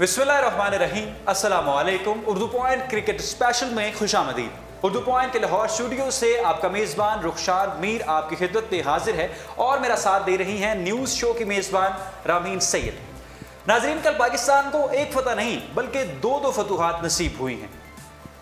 बिस्मिल्लाहिर्रहमानिर्रहीम, अस्सलामु अलैकुम। उर्दू पॉइंट क्रिकेट स्पेशल में खुशामदीद। उर्दू पॉइंट के लाहौर स्टूडियो से आपका मेज़बान रुखसार मीर आपकी खिदमत में हाजिर है और मेरा साथ दे रही हैं न्यूज़ शो की मेज़बान रामीन सैयद। नाजरीन, कल पाकिस्तान को एक फतह नहीं बल्कि दो फतूहात नसीब हुई हैं।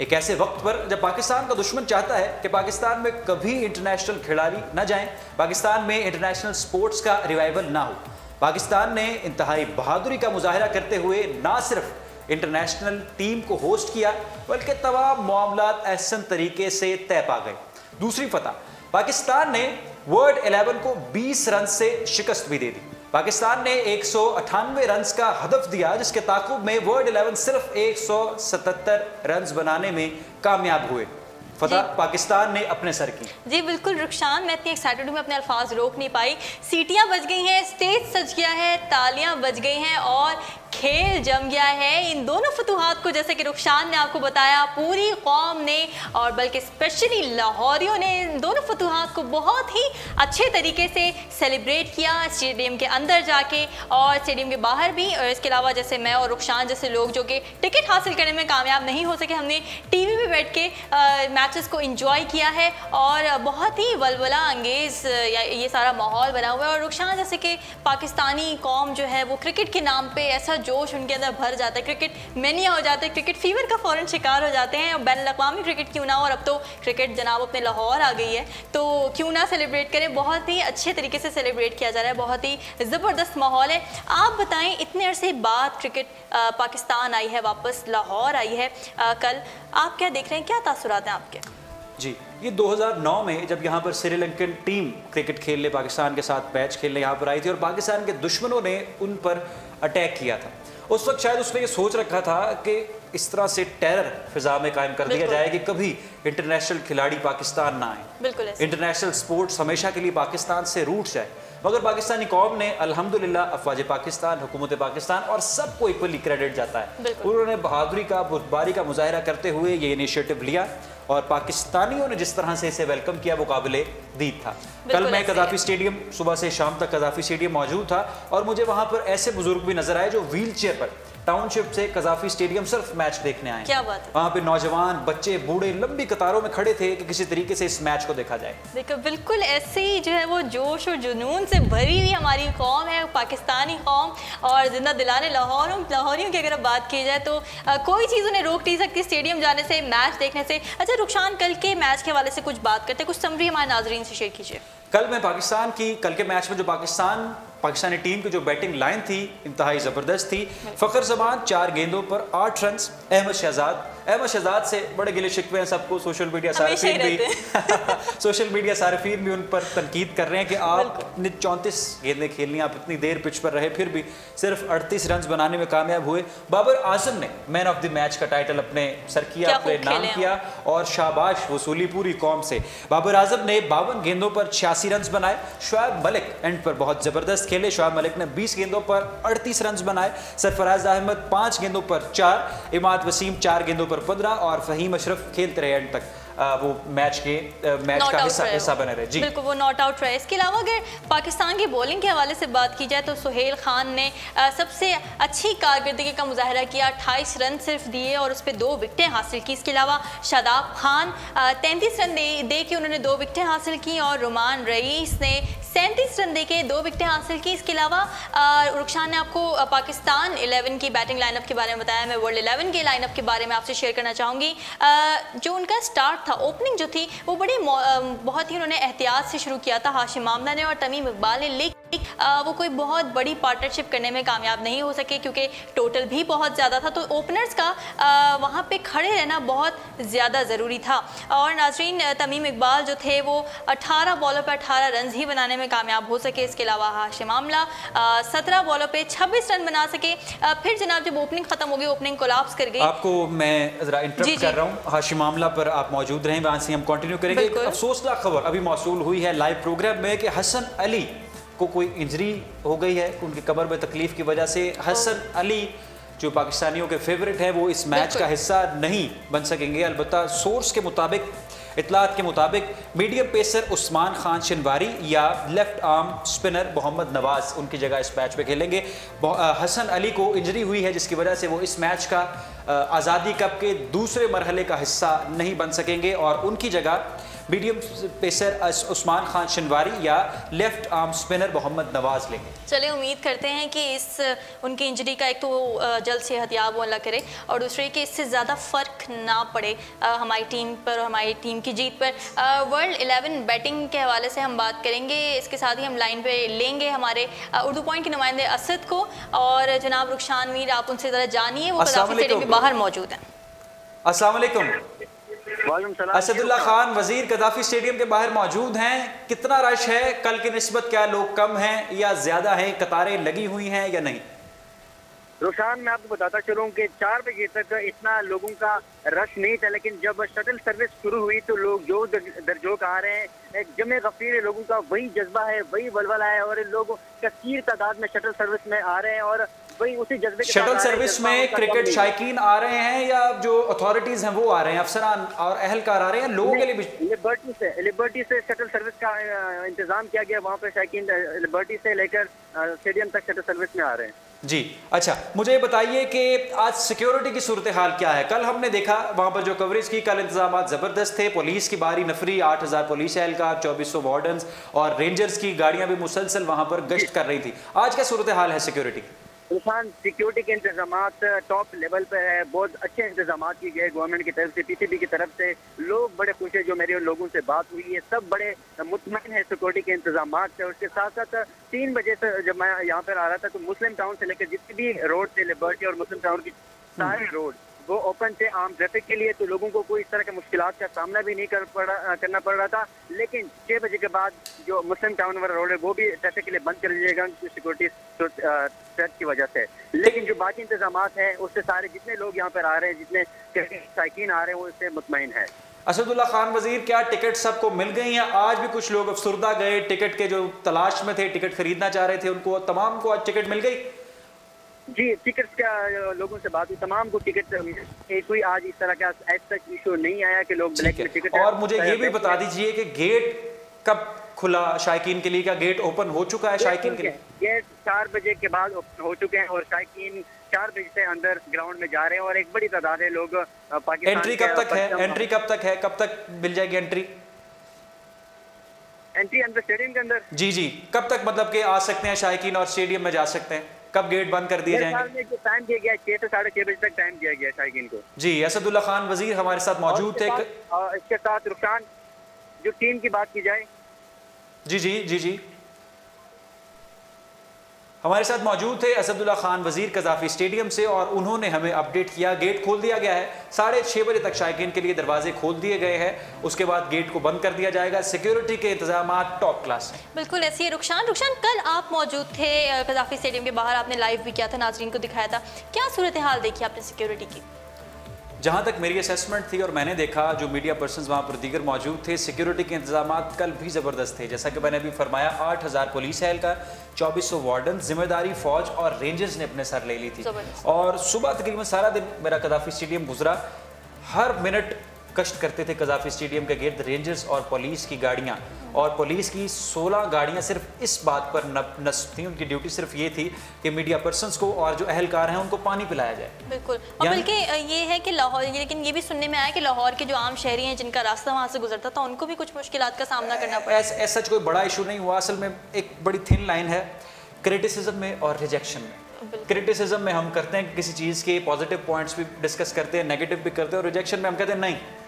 एक ऐसे वक्त पर जब पाकिस्तान का दुश्मन चाहता है कि पाकिस्तान में कभी इंटरनेशनल खिलाड़ी न जाएं, पाकिस्तान में इंटरनेशनल स्पोर्ट्स का रिवाइवल ना हो। पाकिस्तान ने इंतहाई बहादुरी का मुजाहरा करते हुए ना सिर्फ इंटरनेशनल टीम को होस्ट किया बल्कि तमाम मामलात एहसन तरीके से तय पा गए। दूसरी फतह, पाकिस्तान ने वर्ल्ड 11 को 20 रन से शिकस्त भी दे दी। पाकिस्तान ने 198 रन का हदफ दिया, जिसके ताकुब में वर्ल्ड 11 सिर्फ 177 रन बनाने में कामयाब हुए। फतह पाकिस्तान ने अपने सर की। जी बिल्कुल रुखसान, मैं इतनी एक्साइटेड हूँ, मैं अपने अल्फाज रोक नहीं पाई। सीटियाँ बज गई हैं, स्टेज सज गया है, तालियां बज गई हैं और खेल जम गया है। इन दोनों फतूहात को, जैसे कि रुखसान ने आपको बताया, पूरी कौम ने और बल्कि स्पेशली लाहौरियों ने इन दोनों फतूहात को बहुत ही अच्छे तरीके से सेलिब्रेट किया, स्टेडियम के अंदर जाके और स्टेडियम के बाहर भी। और इसके अलावा जैसे मैं और रुखसान जैसे लोग जो कि टिकट हासिल करने में कामयाब नहीं हो सके, हमने टीवी पे बैठ के मैचेस को एंजॉय किया है और बहुत ही वलवला अंगेज ये सारा माहौल बना हुआ है। और रुखसान, जैसे कि पाकिस्तानी कौम जो है वो क्रिकेट के नाम पे ऐसा जोश उनके अंदर भर जाता है, क्रिकेट मैनिया हो जाता है, क्रिकेट फीवर का फ़ौरन शिकार हो जाते हैं। और बैनुल-अक़वामी क्रिकेट क्यों ना हो, और अब तो क्रिकेट जनाब अपने लाहौर आ गई है, तो क्यों ना सेलिब्रेट करें। बहुत ही अच्छे तरीके से सेलिब्रेट किया जा रहा है, बहुत ही ज़बरदस्त माहौल है। आप बताएं, इतने अरसे बाद क्रिकेट पाकिस्तान आई है, वापस लाहौर आई है कल, आप क्या देख रहे हैं, क्या तासुरात हैं आपके? जी, ये 2009 में जब यहाँ पर श्रीलंकन टीम क्रिकेट खेलने पाकिस्तान के साथ मैच खेलने यहाँ पर आई थी और पाकिस्तान के दुश्मनों ने उन पर अटैक किया था। उस वक्त शायद उसने ये सोच रखा था कि इस तरह से टेरर फिजा में कायम कर दिया जाए कि कभी इंटरनेशनल खिलाड़ी पाकिस्तान ना आए, इंटरनेशनल स्पोर्ट्स हमेशा के लिए पाकिस्तान से रूठ जाए। मगर पाकिस्तानी कौम ने अल्हम्दुलिल्लाह, अफवाज पाकिस्तान, हुकूमत पाकिस्तान और सबको इक्वली क्रेडिट जाता है, उन्होंने बहादुरी का, बुर्दबारी का मुजाहरा करते हुए ये इनिशिएटिव लिया और पाकिस्तानियों ने जिस तरह से इसे वेलकम किया वो काबिले दीद था। कल मैं कज़ाफ़ी स्टेडियम, सुबह से शाम तक कज़ाफ़ी स्टेडियम मौजूद था और मुझे वहाँ पर ऐसे बुजुर्ग भी नजर आए जो व्हील चेयर पर टाउनशिप से कज़ाफ़ी स्टेडियम सिर्फ मैच देखने आए। क्या बात है। वहाँ पे नौजवान, बच्चे, बूढ़े लंबी कतारों में खड़े थे कि किसी तरीके से इस मैच को देखा जाए। देखो, बिल्कुल ऐसे ही जो है वो जोश और जुनून से भरी हुई हमारी कौम है, पाकिस्तानी कौम, और जिंदा दिलाने लाहौरियों की अगर बात की जाए तो कोई चीज़ उन्हें रोक नहीं सकती स्टेडियम जाने से, मैच देखने से। अच्छा रुखसान, कल के मैच के हवाले से कुछ बात करते हैं, कुछ समरी हमारे नाजरीन से शेयर कीजिए। कल मैं पाकिस्तान की, कल के मैच में जो पाकिस्तानी टीम की जो बैटिंग लाइन थी इंतहाई ज़बरदस्त थी। फ़खर ज़मान 4 गेंदों पर 8 रन। अहमद शहजाद से बड़े गिले शिकवे हैं सबको, सोशल मीडिया सार्फिन भी उन पर तनकीद कर रहे हैं कि आपने 34 गेंदें खेलनी, आप इतनी देर पिच पर रहे फिर भी सिर्फ 38 रन बनाने में कामयाब हुए। बाबर आजम ने मैन ऑफ द मैच का टाइटल अपने सर किया, अपने नाम किया और शाबाश वसूली पूरी कौम से। बाबर आजम ने 52 गेंदों पर 86 रन बनाए। शुएब मलिक एंड पर बहुत ज़बरदस्त खेले, शुएब मलिक ने 20 गेंदों पर 38 रन बनाए। सरफराज अहमद 5 गेंदों पर 4, इमाद वसीम 4 गेंदों पर 15 और फ़हीम अशरफ खेलते रहे एंड तक, वो मैच का हिस्सा बने रहे। जी बिल्कुल, वो नॉट आउट रहे। इसके अलावा अगर पाकिस्तान की बॉलिंग के हवाले से बात की जाए तो सुहेल खान ने सबसे अच्छी कारकर्दगी का मुजाहरा किया, 28 रन सिर्फ दिए और उस पर 2 विकटें हासिल की। इसके अलावा शादाब खान 33 रन दे के उन्होंने 2 विकटें हासिल की और रुमान रईस ने 37 रन दे के 2 विकटें हासिल की। इसके अलावा रुखसान ने आपको पाकिस्तान 11 की बैटिंग लाइनअप के बारे में बताया, मैं वर्ल्ड 11 के लाइनअप के बारे में आपसे शेयर करना चाहूँगी। जो उनका स्टार्ट था, ओपनिंग जो थी वो बहुत ही उन्होंने एहतियात से शुरू किया था हाशिम आमला ने और तमीम इकबाल ने, लेकिन वो कोई बहुत बड़ी पार्टनरशिप करने में कामयाब नहीं हो सके क्योंकि टोटल भी बहुत ज़्यादा था, तो ओपनर्स का वहाँ पे खड़े रहना बहुत ज़्यादा ज़रूरी था। और नाजरीन, तमीम इकबाल जो थे वो 18 बॉलों पर 18 रन ही बनाने में कामयाब हो सके। इसके अलावा हाशिम आमला 17 बॉलों पे 26 रन बना सके। फिर जनाब जब ओपनिंग ख़त्म हो गई, ओपनिंग कोलैप्स कर गई। आपको मैं ज़रा इंटरप्ट कर रहा हूँ, हाशिम आमला पर आप मौजूद रहें, वहाँ से हम कंटिन्यू करेंगे। अफसोसनाक खबर अभी मौसूल हुई है लाइव प्रोग्राम में कि हसन अली को कोई इंजरी हो गई है, उनकी कमर में तकलीफ की वजह से हसन अली जो पाकिस्तानियों के फेवरेट है वो इस मैच का हिस्सा नहीं बन सकेंगे। अलबत्ता सोर्स के मुताबिक इतलात के मुताबिक मीडियम पेसर उस्मान खान शिनवारी या left arm spinner Mohammad Nawaz उनकी जगह इस मैच में खेलेंगे। हसन अली को इंजरी हुई है जिसकी वजह से वो इस मैच का आज़ादी कप के दूसरे मरहले का हिस्सा नहीं बन सकेंगे और उनकी जगह मीडियम पेसर उस्मान खान शिनवारी या left arm spinner Mohammad Nawaz लेंगे। चलिए उम्मीद करते हैं कि इस उनकी इंजरी का एक तो जल्द सेहतयाब अल्लाह करे और दूसरे कि इससे ज़्यादा फ़र्क ना पड़े हमारी टीम पर और हमारी टीम की जीत पर। वर्ल्ड 11 बैटिंग के हवाले से हम बात करेंगे, इसके साथ ही हम लाइन पे लेंगे हमारे उर्दू पॉइंट के नुमाइंदे असद को और जनाब रुखशान मीर, आप उनसे ज़रा जानिए, वो कदाफी स्टेडियम के बाहर मौजूद हैं। अस्सलाम वालेकुम। असदुल्ला खान वजीर कदाफी स्टेडियम के बाहर मौजूद हैं। कितना रश है कल की निस्बत? क्या लोग कम हैं या ज्यादा हैं? कतारें लगी हुई हैं या नहीं? रोशान, मैं आपको बताता चलूं कि 4 बजे तक इतना लोगों का रश नहीं था, लेकिन जब शटल सर्विस शुरू हुई तो लोग जो दरजोक आ रहे हैं, जमे गफीर लोगों का वही जज्बा है, वही वलवला है और लोग कसीर तादाद में शटल सर्विस में आ रहे हैं और वही उसी जज्बे के शटल सर्विस में क्रिकेट शायकीन आ रहे हैं या जो अथॉरिटीज हैं वो आ रहे हैं, अफसरान और अहलकार आ रहे हैं? लोगों के लिए लिबर्टी से शटल सर्विस का इंतजाम किया गया, वहाँ पे शायकीन लिबर्टी से लेकर स्टेडियम तक शटल सर्विस में आ रहे हैं। जी अच्छा, मुझे बताइए कि आज सिक्योरिटी की सूरत हाल क्या है? कल हमने देखा वहाँ पर जो कवरेज की, कल इंतजाम ज़बरदस्त थे, पुलिस की भारी नफरी, 8000 पुलिस एहलकार, 2400 वार्डन्स और रेंजर्स की गाड़ियाँ भी मुसलसल वहाँ पर गश्त कर रही थी। आज क्या सूरत हाल है सिक्योरिटी की? सिक्योरिटी के इंतजाम टॉप लेवल पर है, बहुत अच्छे इंतजाम किए गए गवर्नमेंट की तरफ से, पीसीबी की तरफ से। लोग बड़े खुश है, जो मेरे लोगों से बात हुई है सब बड़े मुतमईन है सिक्योरिटी के इंतजाम से। उसके साथ साथ 3 बजे से जब मैं यहाँ पर आ रहा था तो मुस्लिम टाउन से लेकर जितनी भी रोड थे लिबर्टी और मुस्लिम टाउन की सारे रोड वो ओपन थे आम ट्रैफिक के लिए, तो लोगों को कोई इस तरह के मुश्किलात का सामना भी नहीं करना पड़ रहा था। लेकिन 6 बजे के बाद जो मुस्लिम टाउन वाला रोड है वो भी ट्रैफिक के लिए बंद कर दीजिएगा सिक्योरिटी थ्रेट की वजह से। लेकिन जो बाकी इंतजाम हैं उससे सारे जितने लोग यहाँ पर आ रहे हैं, जितने साइकिन आ रहे हैं, वो इससे मुतमईन है। असदुल्ला खान वजीर, क्या टिकट सबको मिल गई हैं? आज भी कुछ लोग अफसुर्दा गए, टिकट के जो तलाश में थे, टिकट खरीदना चाह रहे थे, उनको तमाम को आज टिकट मिल गई? जी, टिकट का लोगों से बात हुई, तमाम को टिकट कोई आज इस तरह का ऐसा इशू नहीं आया कि लोग ब्लैक में टिकट। और मुझे ये भी बता दीजिए कि गेट कब खुला शायकीन के लिए? क्या गेट ओपन हो चुका है शायकीन के लिए? गेट 4 बजे के बाद ओपन हो चुके हैं और शायकीन 4 बजे से अंदर ग्राउंड में जा रहे हैं और एक बड़ी तादाद है लोग पाकिस्तान। एंट्री कब तक है? एंट्री कब तक है? कब तक मिल जाएगी एंट्री अंदर स्टेडियम के अंदर? जी जी, कब तक मतलब के आ सकते हैं शायकीन और स्टेडियम में जा सकते हैं? कब गेट बंद कर दिए जाएंगे? टाइम दिया गया 6 से 6:30 बजे तक टाइम दिया गया शायकीन को। जी, असदुल्ला खान वजीर हमारे साथ मौजूद थे। इसके साथ रुखसान, जो टीम की बात की जाए, जी जी जी जी, हमारे साथ मौजूद थे असदुल्ला खान वजीर कजाफी स्टेडियम से और उन्होंने हमें अपडेट किया। गेट खोल दिया गया है, 6:30 बजे तक शायकीन के लिए दरवाजे खोल दिए गए हैं, उसके बाद गेट को बंद कर दिया जाएगा। सिक्योरिटी के इंतजाम टॉप क्लास है। बिल्कुल ऐसी है। रुखशान, कल आप मौजूद थे कजाफी स्टेडियम के बाहर, आपने लाइव भी किया था, नाजरीन को दिखाया था, क्या सूरत हाल देखी आपने सिक्योरिटी की? जहाँ तक मेरी असेसमेंट थी और मैंने देखा, जो मीडिया पर्सन्स वहाँ पर दीगर मौजूद थे, सिक्योरिटी के इंतजाम कल भी ज़बरदस्त थे। जैसा कि मैंने अभी फरमाया, 8000 पुलिस एहलकार, 2400 वार्डन, जिम्मेदारी फ़ौज और रेंजर्स ने अपने सर ले ली थी। और सुबह तकरीबन सारा दिन मेरा कदाफी स्टेडियम गुजरा, हर मिनट कष्ट करते थे कजाफी स्टेडियम के गिर्द रेंजर्स और पुलिस की गाड़ियाँ। और पुलिस की 16 गाड़ियाँ सिर्फ इस बात पर नस्ब थी, उनकी ड्यूटी सिर्फ ये थी कि मीडिया पर्सन्स को और जो अहलकार हैं उनको पानी पिलाया जाए। बिल्कुल, और बल्कि ये है कि लाहौर, लेकिन ये भी सुनने में आया कि लाहौर के जो आम शहरी हैं जिनका रास्ता वहाँ से गुजरता था, उनको भी कुछ मुश्किलात का सामना करना पड़ा। सच कोई बड़ा इशू नहीं हुआ, असल में एक बड़ी थिन लाइन है क्रिटिसिज्म में और रिजेक्शन में। क्रिटिसिज्म में हम करते हैं किसी चीज़ के पॉजिटिव पॉइंट्स भी डिस्कस करते हैं, नेगेटिव भी करते हैं, और रिजेक्शन में हम कहते हैं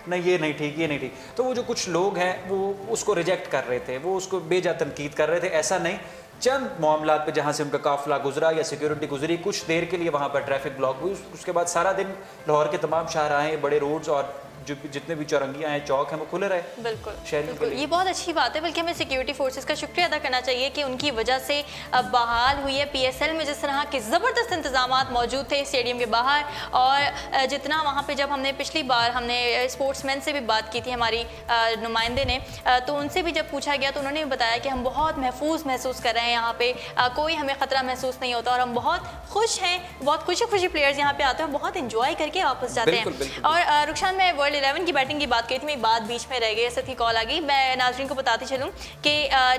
नहीं ये नहीं ठीक, ये नहीं ठीक। तो वो जो कुछ लोग हैं वो उसको रिजेक्ट कर रहे थे, वो उसको बेजा तनकीद कर रहे थे। ऐसा नहीं, चंद मामलात पे जहाँ से उनका काफिला गुजरा या सिक्योरिटी गुजरी, कुछ देर के लिए वहाँ पर ट्रैफिक ब्लॉक हुई, उसके बाद सारा दिन लाहौर के तमाम शाहराहें, बड़े रोड्स और जो जितने भी चौरंगियाँ हैं, चौक हैं, वो खुले रहे। बिल्कुल, ये बहुत अच्छी बात है। बल्कि हमें सिक्योरिटी फोर्सेस का शुक्रिया अदा करना चाहिए कि उनकी वजह से बहाल हुई है PSL में जिस तरह के ज़बरदस्त इंतजाम मौजूद थे स्टेडियम के बाहर। और जितना वहाँ पे जब हमने पिछली बार हमने स्पोर्ट्समैन से भी बात की थी, हमारी नुमाइंदे ने, तो उनसे भी जब पूछा गया तो उन्होंने भी बताया कि हम बहुत महफूज महसूस कर रहे हैं, यहाँ पे कोई हमें ख़तरा महसूस नहीं होता और हम बहुत खुश हैं, बहुत खुशी प्लेयर्स यहाँ पे आते हैं, बहुत इंजॉय करके वापस जाते हैं। और रुखशान, मैं वर्ल्ड वर्ल्ड 11 की बैटिंग की बात कही थी, मैं बात बीच में रह गई, ऐसे थी कॉल आ गई। मैं नाजरीन को बताती चलूँ कि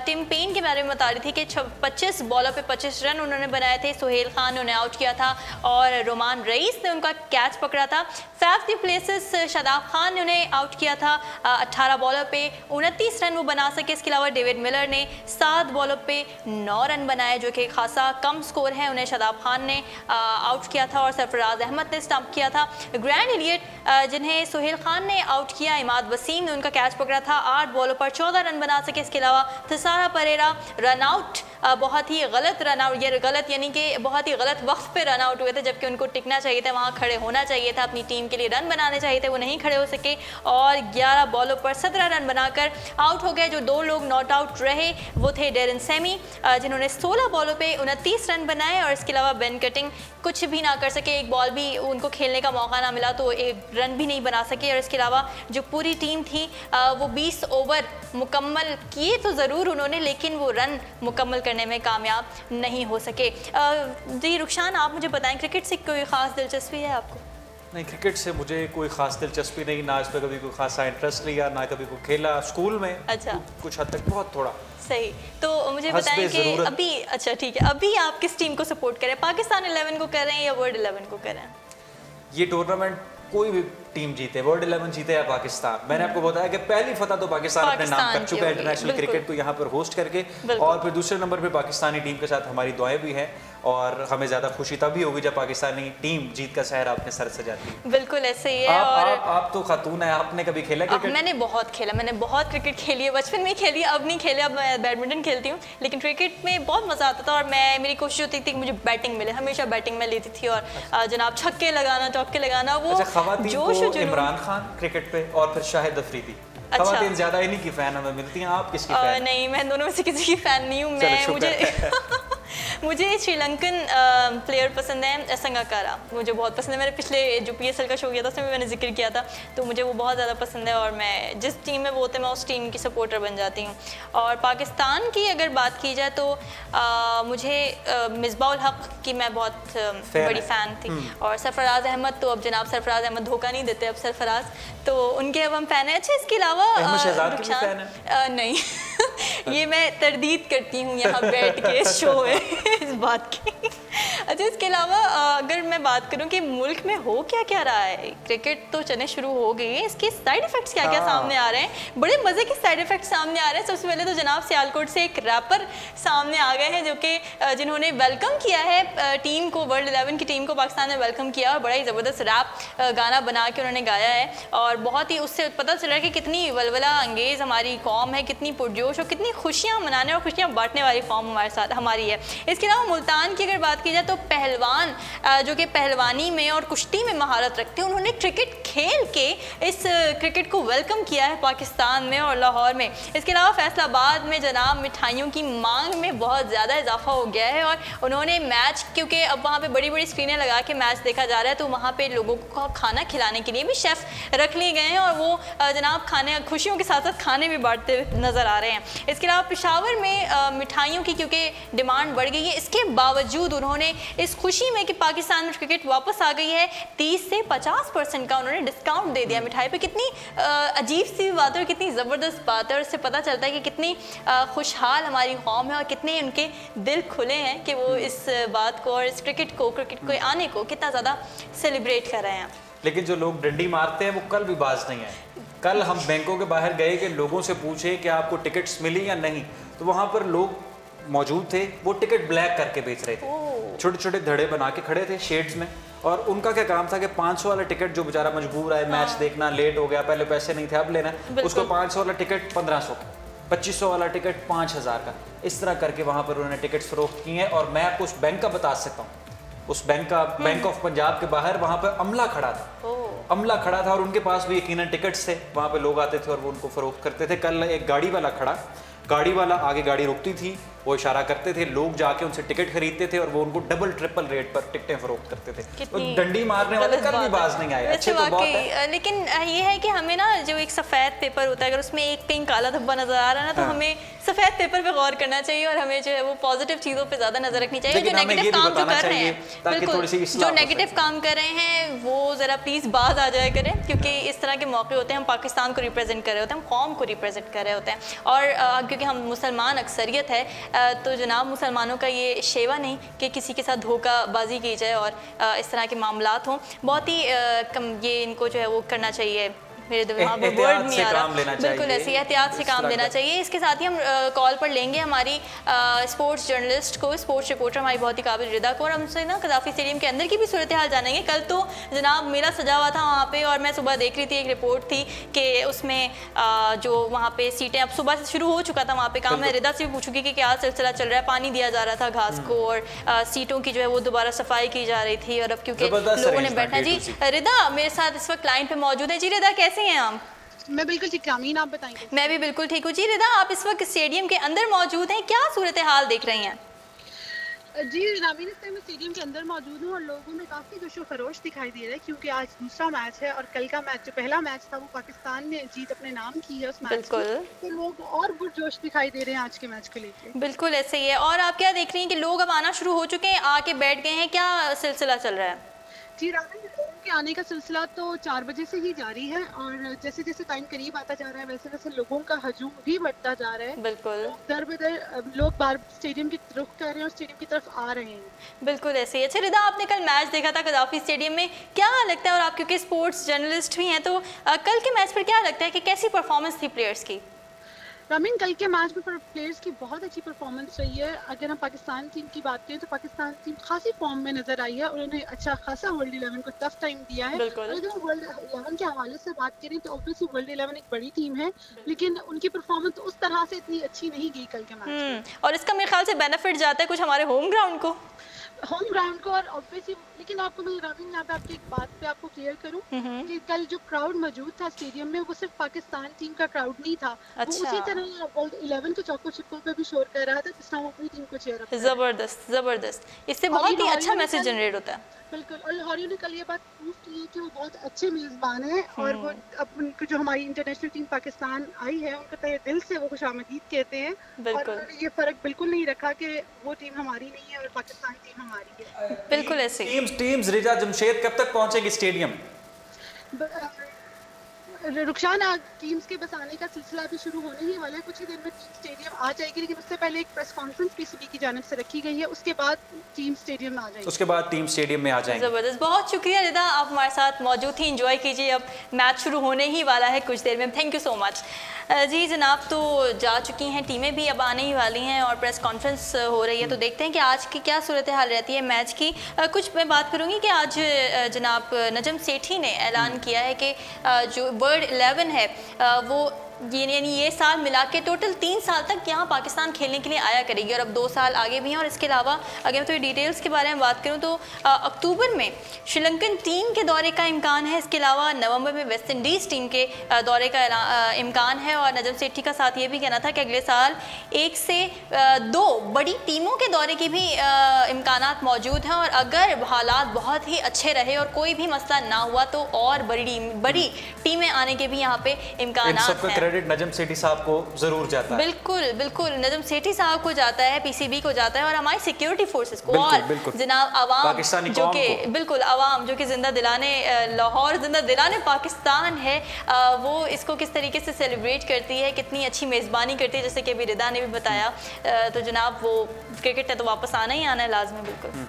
टिम पेन के बारे में बता रही थी कि 25 बॉलों पे 25 रन उन्होंने बनाए थे। सुहेल खान ने उन्हें आउट किया था और रोमान रईस ने उनका कैच पकड़ा था। फैफ दी प्लेसेस शादाब खान ने उन्हें आउट किया था। 18 बॉलों पे 29 रन वो बना सके। इसके अलावा डेविड मिलर ने 7 बॉलों पे 9 रन बनाए, जो कि खासा कम स्कोर है। उन्हें शादाब खान ने आउट किया था और सरफराज अहमद ने स्टंप किया था। ग्रैंड इलियट जिन्हें सुहेल खान ने आउट किया, इमाद वसीम ने उनका कैच पकड़ा था। 8 बॉलों पर 14 रन बना सके। इसके अलावा थसारा परेरा रन आउट, बहुत ही गलत रन आउट, ये गलत यानी कि बहुत ही गलत वक्त पे रन आउट हुए थे, जबकि उनको टिकना चाहिए था, वहाँ खड़े होना चाहिए था, अपनी टीम के लिए रन बनाने चाहिए थे, वो नहीं खड़े हो सके और 11 बॉलों पर 17 रन बनाकर आउट हो गए। जो 2 लोग नॉट आउट रहे वो थे डेरन सेमी, जिन्होंने 16 बॉलों पे 29 रन बनाए और इसके अलावा बेन कटिंग कुछ भी ना कर सके, एक बॉल भी उनको खेलने का मौका ना मिला तो एक रन भी नहीं बना सके। और इसके अलावा जो पूरी टीम थी वो 20 ओवर मुकम्मल किए तो ज़रूर उन्होंने, लेकिन वो रन मुकम्मल करने में कामयाब नहीं हो सके। जी रुखशान, आप मुझे बताएं, क्रिकेट से कोई ख़ास दिलचस्पी है आपको? नहीं, क्रिकेट से मुझे कोई ख़ास दिलचस्पी नहीं, ना इस पर कभी कोई खासा इंटरेस्ट लिया, ना कभी कोई खेला स्कूल में। अच्छा, कुछ हद तक, बहुत थोड़ा। सही। तो मुझे बताएं कि अभी, अच्छा ठीक है, अभी आप किस टीम को सपोर्ट करें, पाकिस्तान 11 को करें या वर्ल्ड 11 को करें? ये टूर्नामेंट कोई भी टीम जीते, वर्ल्ड 11 जीते या पाकिस्तान, मैंने आपको बताया कि पहली फतह तो पाकिस्तान अपने नाम कर चुका है इंटरनेशनल क्रिकेट को यहाँ पर होस्ट करके, और फिर दूसरे नंबर पे पाकिस्तानी टीम के साथ हमारी दुआएं भी हैं और हमें ज़्यादा खुशी तभी होगी जब पाकिस्तानी टीम जीत का सहरा अपने सर सजाती है। बिल्कुल ऐसे ही है। और आप तो खातून है, आपने कभी खेला क्रिकेट? मैंने बहुत खेला, मैंने बहुत क्रिकेट खेली है, बचपन में खेली है, अब नहीं खेली, अब मैं बैडमिंटन खेलती हूँ, लेकिन क्रिकेट में बहुत मज़ा आता था और मेरी कोशिश होती थी कि मुझे बैटिंग मिले, हमेशा बैटिंग में लेती थी और जनाब छक्के लगाना, चौके लगाना, वो जोश। इमरान खान क्रिकेट पे और फिर शाहिद अफरीदी। अच्छा। खवातीन ज्यादा इन्हीं की फैन हमें मिलती हैं, आप किसकी फैन? नहीं, मैं दोनों में से किसी की फैन नहीं हूँ। मुझे श्रीलंकन प्लेयर पसंद है, संगाकारा, मुझे बहुत पसंद है। मैंने पिछले जो PSL का शो किया था उसमें मैंने जिक्र किया था, तो मुझे वो बहुत ज़्यादा पसंद है और मैं जिस टीम में वो होते हैं मैं उस टीम की सपोर्टर बन जाती हूँ। और पाकिस्तान की अगर बात की जाए तो मुझे मिसबाउल हक की मैं बहुत बड़ी फ़ैन थी, और सरफराज अहमद, तो अब जनाब सरफराज अहमद धोखा नहीं देते अब सरफराज, तो उनके अब हम फ़ैन हैं। अच्छा, इसके अलावा नहीं ये मैं तरदीद करती हूँ यहाँ बैठ के शो में इस बात की। अच्छा, इसके अलावा अगर मैं बात करूं कि मुल्क में हो क्या क्या रहा है, क्रिकेट तो चलने शुरू हो गई है, इसके साइड इफेक्ट्स क्या क्या सामने आ रहे हैं, बड़े मज़े के साइड इफेक्ट्स सामने आ रहे हैं। सबसे पहले तो जनाब सियालकोट से एक रैपर सामने आ गए हैं जो कि जिन्होंने वेलकम किया है टीम को, वर्ल्ड 11 की टीम को पाकिस्तान ने वेलकम किया और बड़ा ही ज़बरदस्त रैप गाना बना के उन्होंने गाया है और बहुत ही उससे पता चल रहा है कि कितनी वलवला अंगेज़ हमारी कौम है, कितनी पुरजोश और कितनी खुशियाँ मनाने और खुशियाँ बांटने वाली कौम हमारे साथ हमारी है। इसके अलावा मुल्तान की अगर बात की जाए तो पहलवान जो कि पहलवानी में और कुश्ती में महारत रखते हैं, उन्होंने क्रिकेट खेल के इस क्रिकेट को वेलकम किया है पाकिस्तान में और लाहौर में। इसके अलावा फैसलाबाद में जनाब मिठाइयों की मांग में बहुत ज़्यादा इजाफा हो गया है और उन्होंने मैच, क्योंकि अब वहाँ पे बड़ी बड़ी स्क्रीनें लगा के मैच देखा जा रहा है, तो वहाँ पे लोगों को खाना खिलाने के लिए भी शेफ़ रख लिए गए हैं और वो जनाब खाने, खुशियों के साथ साथ खाने भी बांटते नज़र आ रहे हैं। इसके अलावा पेशावर में मिठाइयों की क्योंकि डिमांड बढ़ गई है, इसके बावजूद उन्होंने इस खुशी में कि पाकिस्तान में क्रिकेट वापस आ गई है 30 से 50% का उन्होंने डिस्काउंट दे दिया मिठाई पे। कितनी अजीब सी बात है और कितनी ज़बरदस्त बात है और इससे पता चलता है कि कितनी खुशहाल हमारी कौम है और कितने उनके दिल खुले हैं कि वो इस बात को और इस क्रिकेट को आने को कितना ज़्यादा सेलिब्रेट कर रहे हैं। लेकिन जो लोग डंडी मारते हैं वो कल भी बाज नहीं आए। कल हम बैंकों के बाहर गए कि लोगों से पूछे कि आपको टिकट्स मिली या नहीं, तो वहाँ पर लोग मौजूद थे, वो टिकट ब्लैक करके बेच रहे थे, छोटे छोटे धड़े बना के खड़े थे शेड्स में, और उनका क्या काम था कि 500 वाला टिकट जो बेचारा मजबूर है मैच देखना, लेट हो गया, पहले पैसे नहीं थे अब लेना, उसको 500 वाला टिकट 1500 का, 2500 वाला टिकट 5000 का, इस तरह करके वहाँ पर उन्होंने टिकट फरोख्त किए हैं। और मैं आपको उस बैंक का बता सकता हूँ, उस बैंक का, बैंक ऑफ पंजाब के बाहर वहाँ पर अमला खड़ा था और उनके पास भी यकीनन टिकट्स थे, वहाँ पे लोग आते थे और वो उनको फरोख्त करते थे। कल एक गाड़ी वाला खड़ा, गाड़ी वाला आगे गाड़ी रुकती थी, वो इशारा करते थे, लोग जाके उनसे टिकट खरीदते थे और वो उनको डबल ट्रिपल रेट पर टिकटें फरोख्त करते थे। तो डंडी मारने वाले कल भी बाज नहीं आए, अच्छे तो बहुत है। लेकिन ये है कि हमें ना जो एक सफ़ेद पेपर होता है, अगर उसमें एक पिंक काला धब्बा नजर आ रहा है ना, तो हमें सफ़ेद पेपर पे गौर करना चाहिए और हमें जो है वो पॉजिटिव चीज़ों पे ज़्यादा नजर रखनी चाहिए। जो नेगेटिव काम जो कर रहे हैं, बिल्कुल जो नेगेटिव काम कर रहे हैं वो ज़रा प्लीज़ बाज आ जाया करें, क्योंकि इस तरह के मौके होते हैं, हम पाकिस्तान को रिप्रेजेंट कर रहे होते हैं, हम कौम को रिप्रेजेंट कर रहे होते हैं, और क्योंकि हम मुसलमान अक्सरियत है तो जनाब मुसलमानों का ये शेवा नहीं कि किसी के साथ धोखाबाजी की जाए और इस तरह के मामलात हों। बहुत ही ये इनको जो है वो करना चाहिए, मेरे दिमाग में वर्ड नहीं आ रहा, बिल्कुल ऐसे एहतियात से काम लेना चाहिए। इसके साथ ही हम कॉल पर लेंगे हमारी स्पोर्ट्स जर्नलिस्ट को, स्पोर्ट्स रिपोर्टर हमारी बहुत ही काबिल रिदा को, और हमसे ना कदाफी स्टेडियम के अंदर की भी सूरत हाल जानेंगे। कल तो जनाब मेला सजा हुआ था वहाँ पे, और मैं सुबह देख रही थी, एक रिपोर्ट थी कि उसमें जो वहाँ पे सीटें, अब सुबह से शुरू हो चुका था वहाँ पे काम। मैं रिदा से भी पूछूंगी कि क्या सिलसिला चल रहा है। पानी दिया जा रहा था घास को, और सीटों की जो है वो दोबारा सफाई की जा रही थी, और अब क्योंकि लोगों ने बैठना। जी रिदा मेरे साथ इस वक्त लाइन पे मौजूद है। जी रिदा कैसे हैं आप? मैं बिल्कुल ठीक, रामीन आप बताएंगे? मैं भी बिल्कुल ठीक हूँ। जी रिदा आप इस वक्त स्टेडियम के अंदर मौजूद हैं, क्या सूरत हाल देख रही हैं? जी रामीन, इस टाइम मैं स्टेडियम के अंदर मौजूद हूँ और लोगों में काफ़ी जोशो खरोश दिखाई दे रहा है, क्योंकि आज दूसरा मैच है और कल का मैच जो पहला मैच था वो पाकिस्तान ने जीत अपने नाम की है उस मैच में, तो लोग और पुरजोश दिखाई दे रहे हैं आज के मैच को लेकर। बिल्कुल ऐसे ही है। और आप क्या देख रही हैं कि लोग अब आना शुरू हो चुके हैं, आके बैठ गए हैं, क्या सिलसिला चल रहा है? जी रामीन, लोगों के आने का सिलसिला तो 4 बजे से ही जारी है, और जैसे जैसे टाइम करीब आता जा रहा है वैसे वैसे लोगों का हजूम भी बढ़ता जा रहा है। बिल्कुल दर बदर लोग बार स्टेडियम की रुख कर रहे हैं और स्टेडियम की तरफ आ रहे हैं। बिल्कुल ऐसे ही। अच्छा रिदा, आपने कल मैच देखा था कदाफी स्टेडियम में, क्या लगता है, और आप क्योंकि स्पोर्ट्स जर्नलिस्ट भी हैं, तो कल के मैच पर क्या लगता है कि कैसी परफॉर्मेंस थी प्लेयर्स की? रामीन, कल के मैच में प्लेयर्स की बहुत अच्छी परफॉर्मेंस रही है। अगर हम पाकिस्तान टीम की बात करें तो पाकिस्तान टीम खासी फॉर्म में नजर आई है, उन्होंने अच्छा खासा वर्ल्ड 11 को टफ टाइम दिया है। अगर हम वर्ल्ड 11 के हवाले से बात करें तो ऑब्वियसली वर्ल्ड 11 एक बड़ी टीम है, लेकिन उनकी परफॉर्मेंस उस तरह से इतनी अच्छी नहीं गई कल के मैच में। और इसका मेरे ख्याल से बेनिफिट जाता है कुछ हमारे होम ग्राउंड को, और ऑब्वियसली। लेकिन आपको मैं रामीन यहाँ पे आपकी एक बात पे आपको क्लियर करूँ कि कल जो क्राउड मौजूद था स्टेडियम में वो सिर्फ पाकिस्तान टीम का क्राउड नहीं था। अच्छा। वो उसी तरह वर्ल्ड 11 के चौको छिक्कों पे भी शोर कर रहा था जिस तरह वो अपनी टीम को चेयर अप। जबरदस्त जबरदस्त, इससे बहुत ही अच्छा मैसेज जनरेट होता है। बिल्कुल, और लाहौरियों ने कल ये बात प्रूव की है कि वो बहुत अच्छे मेज़बान हैं, और वो अब जो हमारी इंटरनेशनल टीम पाकिस्तान आई है उनको तहे दिल से वो खुशामदीद कहते हैं, और उन्होंने ये फर्क बिल्कुल नहीं रखा कि वो टीम हमारी नहीं है और पाकिस्तान टीम हमारी है। बिल्कुल ऐसे। टीम्स रिजा जमशेद कब तक पहुंचेगी स्टेडियम? रुखसान, टीम्स के बस आने का सिलसिला अभी शुरू होने ही वाला है, कुछ ही देर में स्टेडियम आ जाएगी, लेकिन उससे पहले एक प्रेस कॉन्फ्रेंस पीसीबी की जानिब से रखी गई है, उसके बाद टीम स्टेडियम में आ जाएगी। उसके बाद टीम स्टेडियम में आ जाएगी। जबरदस्त, बहुत शुक्रिया रिदा, आप हमारे साथ मौजूद थी। एंजॉय कीजिए, अब मैच शुरू होने ही वाला है कुछ देर में। Thank you so much. जी जनाब, तो जा चुकी हैं टीमें भी, अब आने ही वाली हैं और प्रेस कॉन्फ्रेंस हो रही है, तो देखते हैं कि आज की क्या सूरत हाल रहती है मैच की। कुछ मैं बात करूँगी कि आज जनाब नजम सेठी ने ऐलान किया है कि जो वर्ल्ड 11 है वो यानी ये साल मिला के टोटल 3 साल तक यहाँ पाकिस्तान खेलने के लिए आया करेगी, और अब 2 साल आगे भी हैं। और इसके अलावा अगर मैं थोड़ी डिटेल्स के बारे में बात करूँ तो अक्टूबर में श्रीलंकन टीम के दौरे का इम्कान है, इसके अलावा नवंबर में वेस्ट इंडीज़ टीम के दौरे का इम्कान है। और नजम सेठी का साथ ये भी कहना था कि अगले साल 1 से 2 बड़ी टीमों के दौरे की भी इम्कानात मौजूद हैं, और अगर हालात बहुत ही अच्छे रहे और कोई भी मसला ना हुआ तो और बड़ी टीमें आने के भी यहाँ पे इम्कानात हैं। क्रेडिट नजम सेठी साहब को जरूर जाता है। बिल्कुल बिल्कुल, नजम सेठी साहब को जाता है, पीसीबी को जाता है, और हमारी सिक्योरिटी फोर्सेस को, और जनाब आवाम जो कि बिल्कुल आवाम जो कि जिंदा दिलाने लाहौर जिंदा दिलाने पाकिस्तान है, वो इसको किस तरीके से सेलिब्रेट करती है, कितनी अच्छी मेज़बानी करती है, जैसे कि अभी रिदा ने भी बताया। तो जनाब वो क्रिकेट है तो वापस आना ही आना है लाजमी। बिल्कुल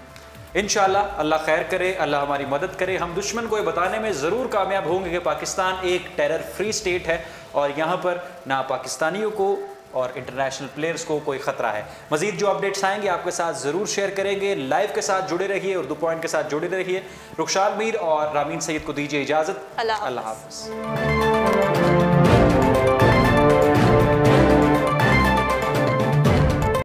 इंशाल्लाह अल्लाह खैर करे, अल्लाह हमारी मदद करे। हम दुश्मन को ये बताने में ज़रूर कामयाब होंगे कि पाकिस्तान एक टेरर फ्री स्टेट है और यहाँ पर ना पाकिस्तानियों को और इंटरनेशनल प्लेयर्स को कोई ख़तरा है। मज़ीद जो अपडेट्स आएंगे आपके साथ ज़रूर शेयर करेंगे। लाइव के साथ जुड़े रहिए, उर्दू पॉइंट के साथ जुड़े रहिए। रुखसार मीर और रामीन सईद को दीजिए इजाज़त। अल्लाह हाफ़िज़।